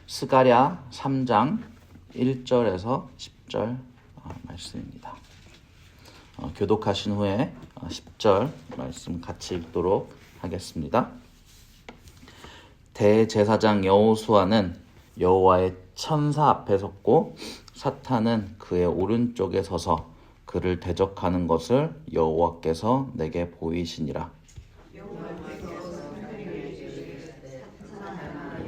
스가랴 3장 1절에서 10절 말씀입니다. 교독하신 후에 10절 말씀 같이 읽도록 하겠습니다. 대제사장 여호수아는 여호와의 천사 앞에 섰고 사탄은 그의 오른쪽에 서서 그를 대적하는 것을 여호와께서 내게 보이시니라.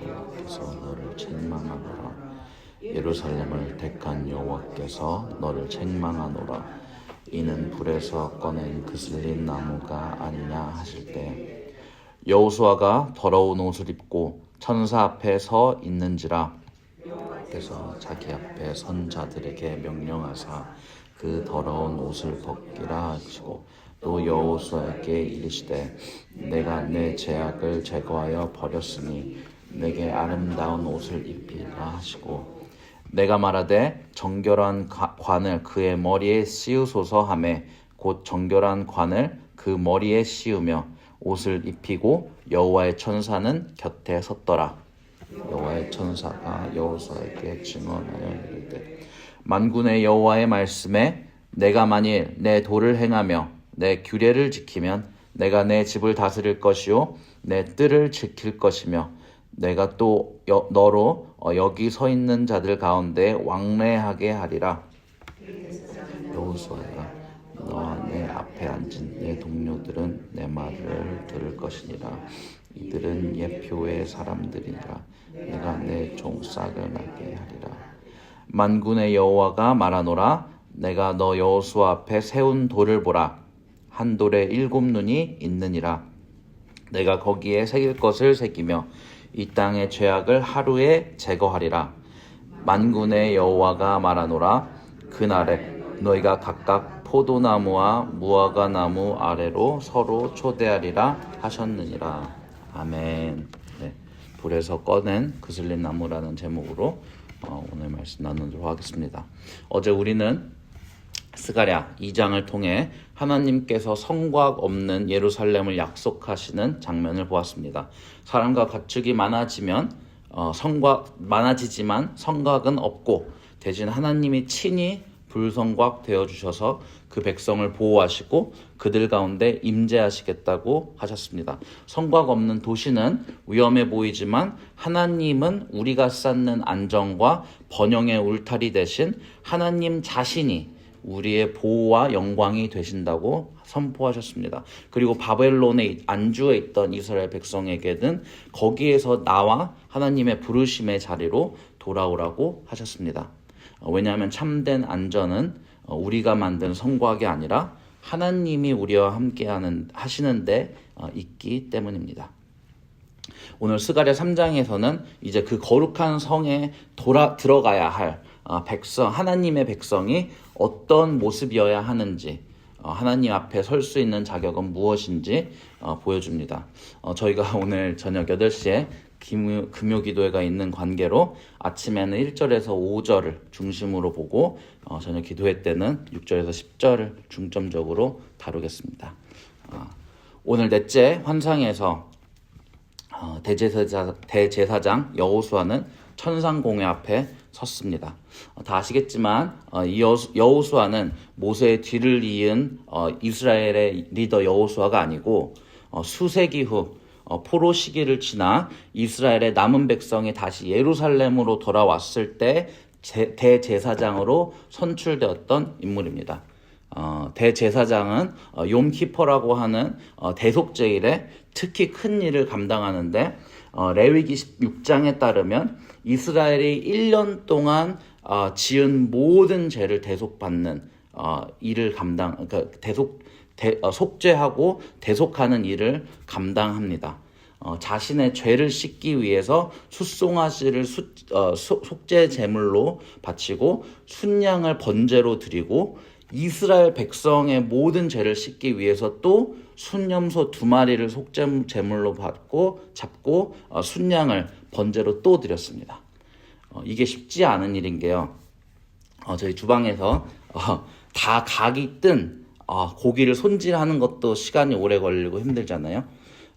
여호와께서 너를 책망하노라. 예루살렘을 택한 여호와께서 너를 책망하노라. 이는 불에서 꺼낸 그슬린 나무가 아니냐 하실 때 여호수아가 더러운 옷을 입고 천사 앞에 서 있는지라. 여호와께서 자기 앞에 선 자들에게 명령하사 그 더러운 옷을 벗기라 하시고 또 여호수아에게 이르시되 내가 내 죄악을 제거하여 버렸으니 내게 아름다운 옷을 입히라 하시고 내가 말하되 정결한 관을 그의 머리에 씌우소서 하매 곧 정결한 관을 그 머리에 씌우며 옷을 입히고 여호와의 천사는 곁에 섰더라. 여호와의 천사가 여호수아에게 증언하여 이르되 만군의 여호와의 말씀에 내가 만일 내 도를 행하며 내 규례를 지키면 내가 내 집을 다스릴 것이요 내 뜰을 지킬 것이며 내가 또 너로 여기 서 있는 자들 가운데 왕래하게 하리라. 여호수아야 너와 내 앞에 앉은 내 동료들은 내 말을 들을 것이니라. 이들은 예표의 사람들이라. 내가 내 종 싹을 나게 하리라. 만군의 여호와가 말하노라. 내가 너 여호수아 앞에 세운 돌을 보라. 한 돌에 7눈이 있느니라. 내가 거기에 새길 것을 새기며 이 땅의 죄악을 하루에 제거하리라. 만군의 여호와가 말하노라. 그날에 너희가 각각 포도나무와 무화과나무 아래로 서로 초대하리라 하셨느니라. 아멘. 네, 불에서 꺼낸 그슬린 나무라는 제목으로 오늘 말씀 나누도록 하겠습니다. 어제 우리는 스가랴 2장을 통해 하나님께서 성곽 없는 예루살렘을 약속하시는 장면을 보았습니다. 사람과 가축이 많아지지만 성곽은 없고 대신 하나님이 친히 불성곽 되어주셔서 그 백성을 보호하시고 그들 가운데 임재하시겠다고 하셨습니다. 성곽 없는 도시는 위험해 보이지만 하나님은 우리가 쌓는 안정과 번영의 울타리 대신 하나님 자신이 우리의 보호와 영광이 되신다고 선포하셨습니다. 그리고 바벨론에 안주해 있던 이스라엘 백성에게는 거기에서 나와 하나님의 부르심의 자리로 돌아오라고 하셨습니다. 왜냐하면 참된 안전은 우리가 만든 성곽이 아니라 하나님이 우리와 함께 하시는데 있기 때문입니다. 오늘 스가랴 3장에서는 이제 그 거룩한 성에 들어가야 할 하나님의 백성이 어떤 모습이어야 하는지, 하나님 앞에 설 수 있는 자격은 무엇인지 보여줍니다. 저희가 오늘 저녁 8시에 금요기도회가 있는 관계로 아침에는 1절에서 5절을 중심으로 보고 저녁 기도회 때는 6절에서 10절을 중점적으로 다루겠습니다. 오늘 넷째 환상에서 대제사장 여호수아는 천상공회 앞에 섰습니다. 다 아시겠지만 이 여호수아는 모세의 뒤를 이은 이스라엘의 리더 여호수아가 아니고 수세기 후 포로 시기를 지나 이스라엘의 남은 백성이 다시 예루살렘으로 돌아왔을 때 대제사장으로 선출되었던 인물입니다. 대제사장은 욤키퍼라고 하는 대속제일에 특히 큰 일을 감당하는데 레위기 16장에 따르면 이스라엘이 1년 동안 지은 모든 죄를 대속받는 일을 속죄하고 대속하는 일을 감당합니다. 자신의 죄를 씻기 위해서 숫송아지를 속죄 제물로 바치고 순양을 번제로 드리고 이스라엘 백성의 모든 죄를 씻기 위해서 또 순염소 2마리를 속죄 제물로 잡고 순양을 번제로 또 드렸습니다. 이게 쉽지 않은 일인 게요. 저희 주방에서 다 각이 뜬 고기를 손질하는 것도 시간이 오래 걸리고 힘들잖아요.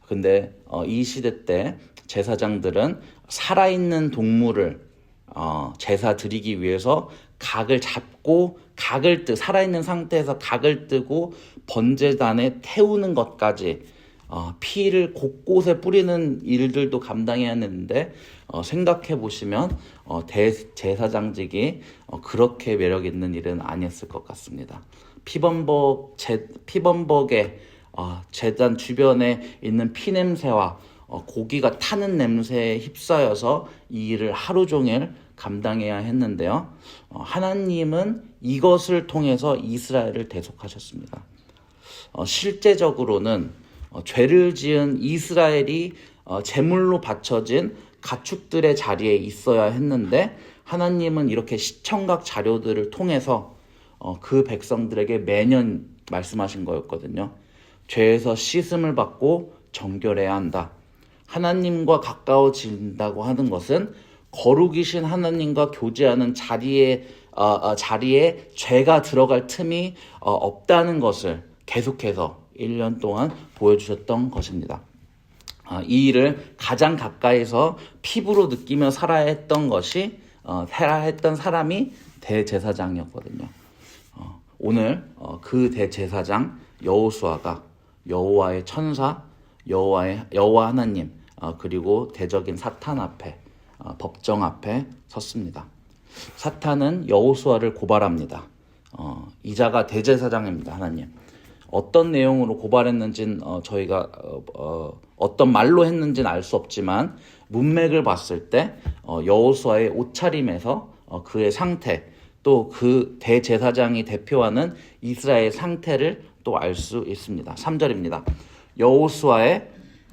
근데 이 시대 때 제사장들은 살아있는 동물을 제사 드리기 위해서 각을 잡고 살아있는 상태에서 각을 뜨고 번제단에 태우는 것까지 피를 곳곳에 뿌리는 일들도 감당해야 하는데 생각해 보시면 대제사장직이 그렇게 매력 있는 일은 아니었을 것 같습니다. 피범벅의 제단 주변에 있는 피 냄새와 고기가 타는 냄새에 휩싸여서 이 일을 하루 종일 감당해야 했는데요. 하나님은 이것을 통해서 이스라엘을 대속하셨습니다. 실제적으로는 죄를 지은 이스라엘이 제물로 바쳐진 가축들의 자리에 있어야 했는데 하나님은 이렇게 시청각 자료들을 통해서 그 백성들에게 매년 말씀하신 거였거든요. 죄에서 씻음을 받고 정결해야 한다. 하나님과 가까워진다고 하는 것은 거룩이신 하나님과 교제하는 자리에 죄가 들어갈 틈이 없다는 것을 계속해서 1년 동안 보여주셨던 것입니다. 이 일을 가장 가까이서 피부로 느끼며 살아야 했던 사람이 대제사장이었거든요. 오늘 그 대제사장 여호수아가 여호와의 천사, 여호와 하나님, 그리고 대적인 사탄 앞에 법정 앞에 섰습니다. 사탄은 여호수아를 고발합니다. 이자가 대제사장입니다. 하나님. 어떤 내용으로 고발했는지는 저희가 어떤 말로 했는지는 알 수 없지만 문맥을 봤을 때 여호수아의 옷차림에서 그의 상태, 또 그 대제사장이 대표하는 이스라엘의 상태를 또 알 수 있습니다. 3절입니다.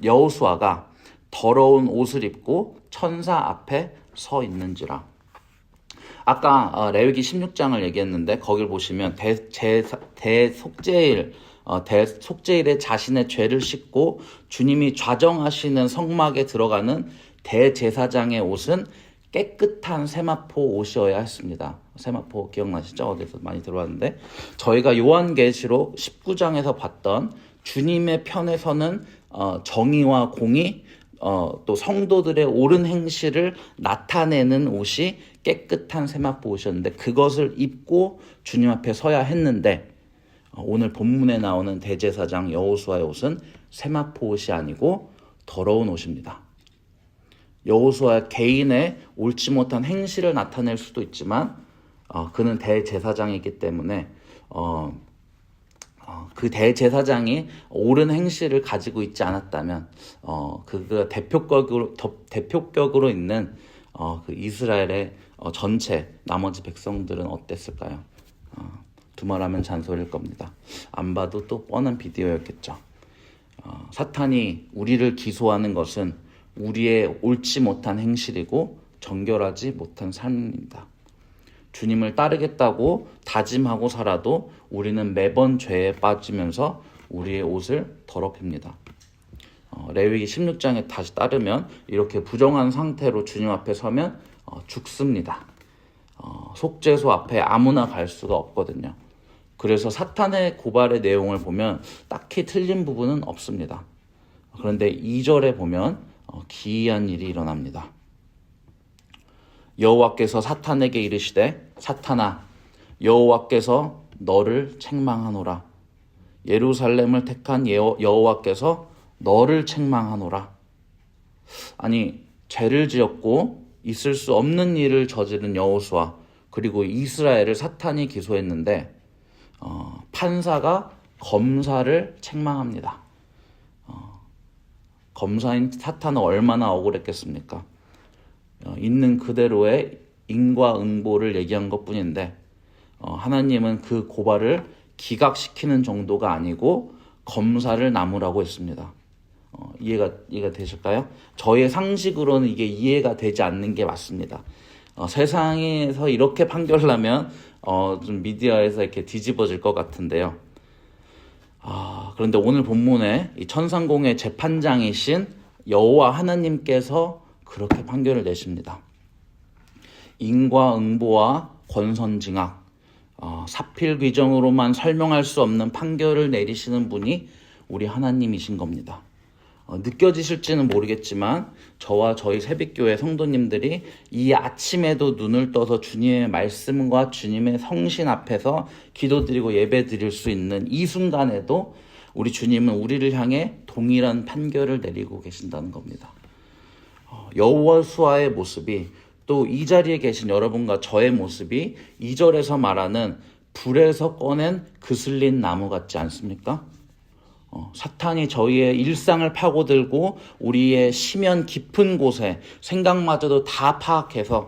여호수아가 더러운 옷을 입고 천사 앞에 서 있는지라. 아까 레위기 16장을 얘기했는데 거길 보시면 대속죄일에 자신의 죄를 씻고 주님이 좌정하시는 성막에 들어가는 대제사장의 옷은 깨끗한 세마포 옷이어야 했습니다. 세마포 기억나시죠? 어디서 많이 들어왔는데 저희가 요한계시록 19장에서 봤던 주님의 편에 서는 정의와 공의, 또 성도들의 옳은 행실을 나타내는 옷이 깨끗한 세마포 옷이었는데 그것을 입고 주님 앞에 서야 했는데 오늘 본문에 나오는 대제사장 여호수아의 옷은 세마포 옷이 아니고 더러운 옷입니다. 여호수아 개인의 옳지 못한 행실을 나타낼 수도 있지만 그는 대제사장이기 때문에 그 대제사장이 옳은 행실을 가지고 있지 않았다면 그가 대표격으로 있는 그 이스라엘의 전체 나머지 백성들은 어땠을까요? 두말하면 잔소리일 겁니다. 안 봐도 또 뻔한 비디오였겠죠. 사탄이 우리를 기소하는 것은 우리의 옳지 못한 행실이고 정결하지 못한 삶입니다. 주님을 따르겠다고 다짐하고 살아도 우리는 매번 죄에 빠지면서 우리의 옷을 더럽힙니다. 레위기 16장에 다시 따르면 이렇게 부정한 상태로 주님 앞에 서면 죽습니다. 속죄소 앞에 아무나 갈 수가 없거든요. 그래서 사탄의 고발의 내용을 보면 딱히 틀린 부분은 없습니다. 그런데 2절에 보면 기이한 일이 일어납니다. 여호와께서 사탄에게 이르시되 사탄아 여호와께서 너를 책망하노라. 예루살렘을 택한 여호와께서 너를 책망하노라. 아니 죄를 지었고 있을 수 없는 일을 저지른 여호수아 그리고 이스라엘을 사탄이 기소했는데 판사가 검사를 책망합니다. 검사인 사탄은 얼마나 억울했겠습니까? 있는 그대로의 인과응보를 얘기한 것뿐인데 하나님은 그 고발을 기각시키는 정도가 아니고 검사를 나무라고 했습니다. 이해가 되실까요? 저의 상식으로는 이게 이해가 되지 않는 게 맞습니다. 세상에서 이렇게 판결하면 좀 미디어에서 이렇게 뒤집어질 것 같은데요. 그런데 오늘 본문에 이 천상공의 재판장이신 여호와 하나님께서 그렇게 판결을 내십니다. 인과응보와 권선징악, 사필귀정으로만 설명할 수 없는 판결을 내리시는 분이 우리 하나님이신 겁니다. 느껴지실지는 모르겠지만 저와 저희 새빛교회 성도님들이 이 아침에도 눈을 떠서 주님의 말씀과 주님의 성신 앞에서 기도드리고 예배드릴 수 있는 이 순간에도 우리 주님은 우리를 향해 동일한 판결을 내리고 계신다는 겁니다. 여호수아의 모습이 또 이 자리에 계신 여러분과 저의 모습이 2절에서 말하는 불에서 꺼낸 그슬린 나무 같지 않습니까? 사탄이 저희의 일상을 파고들고 우리의 심연 깊은 곳에 생각마저도 다 파악해서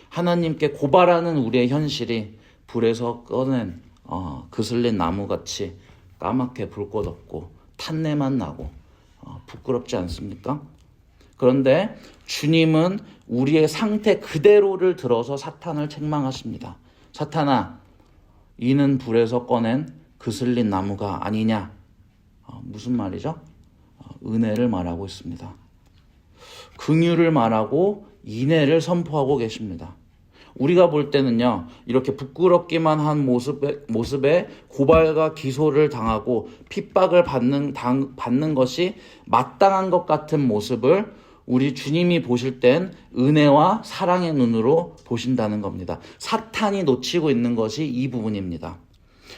하나님께 고발하는 우리의 현실이 불에서 꺼낸 그슬린 나무같이 까맣게 불 것 없고 탄내만 나고 부끄럽지 않습니까? 그런데 주님은 우리의 상태 그대로를 들어서 사탄을 책망하십니다. 사탄아, 이는 불에서 꺼낸 그슬린 나무가 아니냐? 무슨 말이죠? 은혜를 말하고 있습니다. 긍휼을 말하고 인애를 선포하고 계십니다. 우리가 볼 때는요, 이렇게 부끄럽기만 한 모습에 고발과 기소를 당하고 핍박을 받는 것이 마땅한 것 같은 모습을 우리 주님이 보실 땐 은혜와 사랑의 눈으로 보신다는 겁니다. 사탄이 놓치고 있는 것이 이 부분입니다.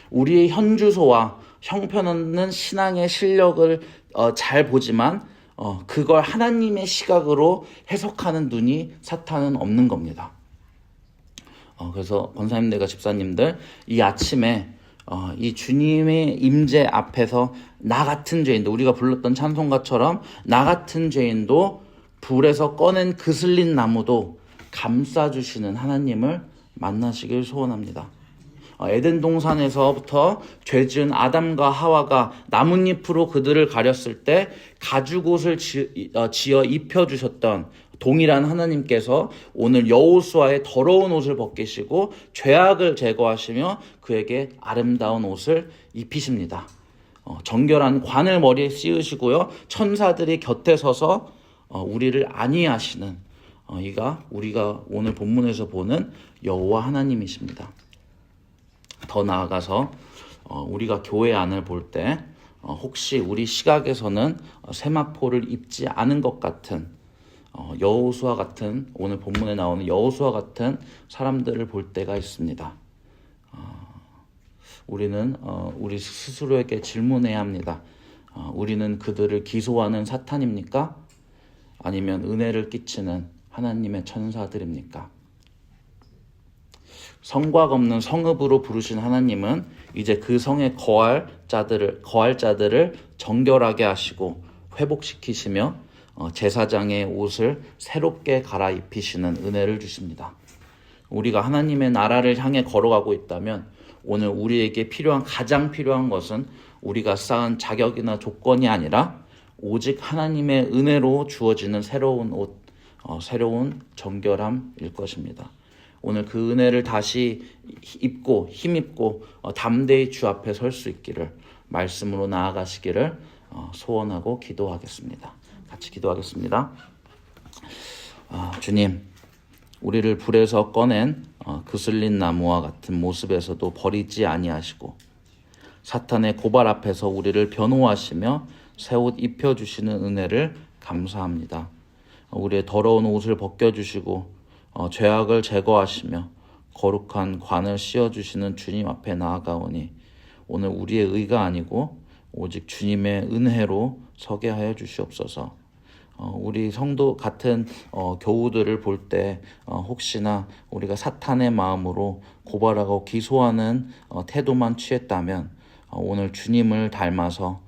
우리의 현주소와 형편없는 신앙의 실력을 잘 보지만 그걸 하나님의 시각으로 해석하는 눈이 사탄은 없는 겁니다. 그래서 권사님들과 집사님들, 이 아침에 이 주님의 임재 앞에서 나 같은 죄인도, 우리가 불렀던 찬송가처럼 나 같은 죄인도 불에서 꺼낸 그슬린 나무도 감싸주시는 하나님을 만나시길 소원합니다. 에덴 동산에서부터 죄지은 아담과 하와가 나뭇잎으로 그들을 가렸을 때 가죽옷을 지어 입혀주셨던 동일한 하나님께서 오늘 여호수아의 더러운 옷을 벗기시고 죄악을 제거하시며 그에게 아름다운 옷을 입히십니다. 정결한 관을 머리에 씌우시고요, 천사들이 곁에 서서 우리를 안위하시는 이가 우리가 오늘 본문에서 보는 여호와 하나님이십니다. 더 나아가서 우리가 교회 안을 볼 때 혹시 우리 시각에서는 세마포를 입지 않은 것 같은 여호수아 같은, 오늘 본문에 나오는 여호수아 같은 사람들을 볼 때가 있습니다. 우리는 우리 스스로에게 질문해야 합니다. 우리는 그들을 기소하는 사탄입니까? 아니면 은혜를 끼치는 하나님의 천사들입니까? 성곽 없는 성읍으로 부르신 하나님은 이제 그 성에 거할 자들을 정결하게 하시고 회복시키시며 제사장의 옷을 새롭게 갈아입히시는 은혜를 주십니다. 우리가 하나님의 나라를 향해 걸어가고 있다면 오늘 우리에게 가장 필요한 것은 우리가 쌓은 자격이나 조건이 아니라 오직 하나님의 은혜로 주어지는 새로운 옷, 새로운 정결함일 것입니다. 오늘 그 은혜를 다시 입고 힘입고 담대히 주 앞에 설 수 있기를, 말씀으로 나아가시기를 소원하고 기도하겠습니다. 같이 기도하겠습니다. 주님, 우리를 불에서 꺼낸 그슬린 나무와 같은 모습에서도 버리지 아니하시고 사탄의 고발 앞에서 우리를 변호하시며 새 옷 입혀주시는 은혜를 감사합니다. 우리의 더러운 옷을 벗겨주시고 죄악을 제거하시며 거룩한 관을 씌워주시는 주님 앞에 나아가오니 오늘 우리의 의가 아니고 오직 주님의 은혜로 서게 하여 주시옵소서. 우리 성도 같은 교우들을 볼 때 혹시나 우리가 사탄의 마음으로 고발하고 기소하는 태도만 취했다면 오늘 주님을 닮아서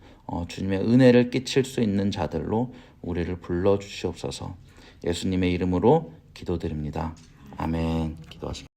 주님의 은혜를 끼칠 수 있는 자들로 우리를 불러주시옵소서. 예수님의 이름으로 기도드립니다. 아멘. 기도하십니다.